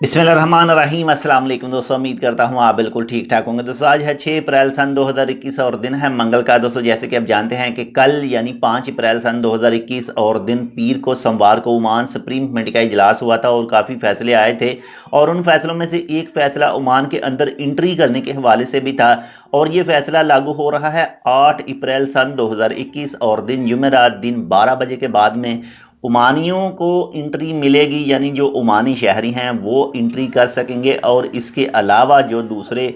बिस्मिल्लाहिर्रहमानिर्रहीम। अस्सलाम वालेकुम दोस्तों, उम्मीद करता हूँ आप बिल्कुल ठीक ठाक होंगे। दोस्तों आज है 6 अप्रैल सन 2021 और दिन है मंगल का। दोस्तों जैसे कि आप जानते हैं कि कल यानी 5 अप्रैल सन 2021 और दिन पीर को सोमवार को ओमान सुप्रीम कमेटी का इजलास हुआ था और काफ़ी फैसले आए थे। और उन फैसलों में से एक फैसला ओमान के अंदर एंट्री करने के हवाले से भी था और ये फैसला लागू हो रहा है 8 अप्रैल सन 2021 और दिन जुमेरात दिन 12 बजे के बाद में ओमानियों को इंट्री मिलेगी, यानी जो ओमानी शहरी हैं वो इंट्री कर सकेंगे। और इसके अलावा जो दूसरे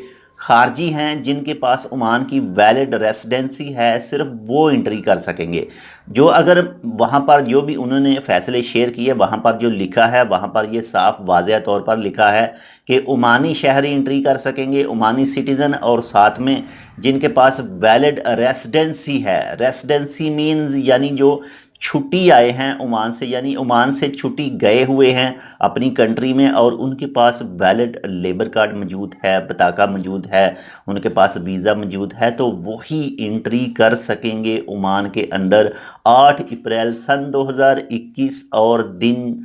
खारजी हैं जिनके पास ओमान की वैलिड रेसिडेंसी है सिर्फ वो इंट्री कर सकेंगे। जो अगर वहाँ पर जो भी उन्होंने फैसले शेयर किए वहाँ पर जो लिखा है वहाँ पर ये साफ वाज़ेह तौर पर लिखा है कि ओमानी शहरी इंट्री कर सकेंगे, ओमानी सिटीज़न, और साथ में जिनके पास वैलिड रेसिडेंसी है। रेसिडेंसी मीन्स यानी जो छुट्टी आए हैं ओमान से, यानी ओमान से छुट्टी गए हुए हैं अपनी कंट्री में और उनके पास वैलिड लेबर कार्ड मौजूद है, पताका मौजूद है, उनके पास वीज़ा मौजूद है, तो वही एंट्री कर सकेंगे ओमान के अंदर 8 अप्रैल सन 2021 और दिन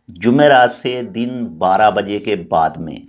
जुमेरात से दिन 12 बजे के बाद में।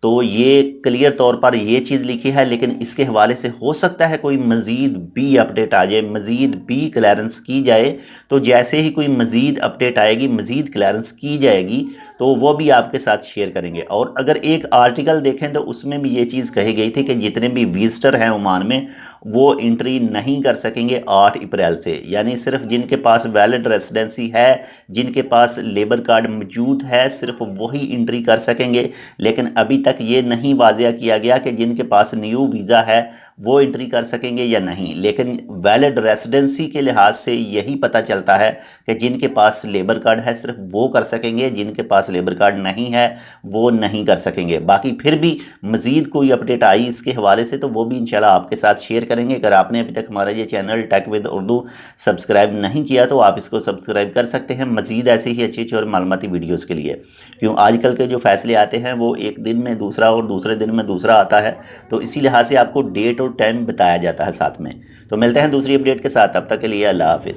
तो ये क्लियर तौर पर ये चीज़ लिखी है, लेकिन इसके हवाले से हो सकता है कोई मज़ीद भी अपडेट आ जाए, मज़ीद भी क्लियरेंस की जाए। तो जैसे ही कोई मज़ीद अपडेट आएगी, मज़ीद क्लियरेंस की जाएगी, तो वो भी आपके साथ शेयर करेंगे। और अगर एक आर्टिकल देखें तो उसमें भी ये चीज़ कही गई थी कि जितने भी विजिटर हैं ओमान में वो एंट्री नहीं कर सकेंगे 8 अप्रैल से, यानी सिर्फ जिनके पास वैलिड रेसिडेंसी है, जिनके पास लेबर कार्ड मौजूद है, सिर्फ वही एंट्री कर सकेंगे। लेकिन अभी तक ये नहीं वाज़ेह किया गया कि जिनके पास न्यू वीज़ा है वो एंट्री कर सकेंगे या नहीं। लेकिन वैलिड रेसिडेंसी के लिहाज से यही पता चलता है कि जिनके पास लेबर कार्ड है सिर्फ वो कर सकेंगे, जिनके पास लेबर कार्ड नहीं है वो नहीं कर सकेंगे। बाकी फिर भी मज़ीद कोई अपडेट आई इसके हवाले से तो वो भी इंशाल्लाह आपके साथ शेयर करेंगे। अगर आपने अभी तक हमारा ये channel tech with Urdu subscribe नहीं किया तो आप इसको सब्सक्राइब कर सकते हैं मज़ीद ऐसे ही अच्छी अच्छी और मालूमाती वीडियोज़ के लिए। क्यों आजकल के जो फैसले आते हैं वो एक दिन में दूसरा और दूसरे दिन में दूसरा आता है, तो इसी लिहाज से आपको डेट और टाइम बताया जाता है साथ में। तो मिलते हैं दूसरी अपडेट के साथ, तब तक के लिए अल्लाह हाफिज़।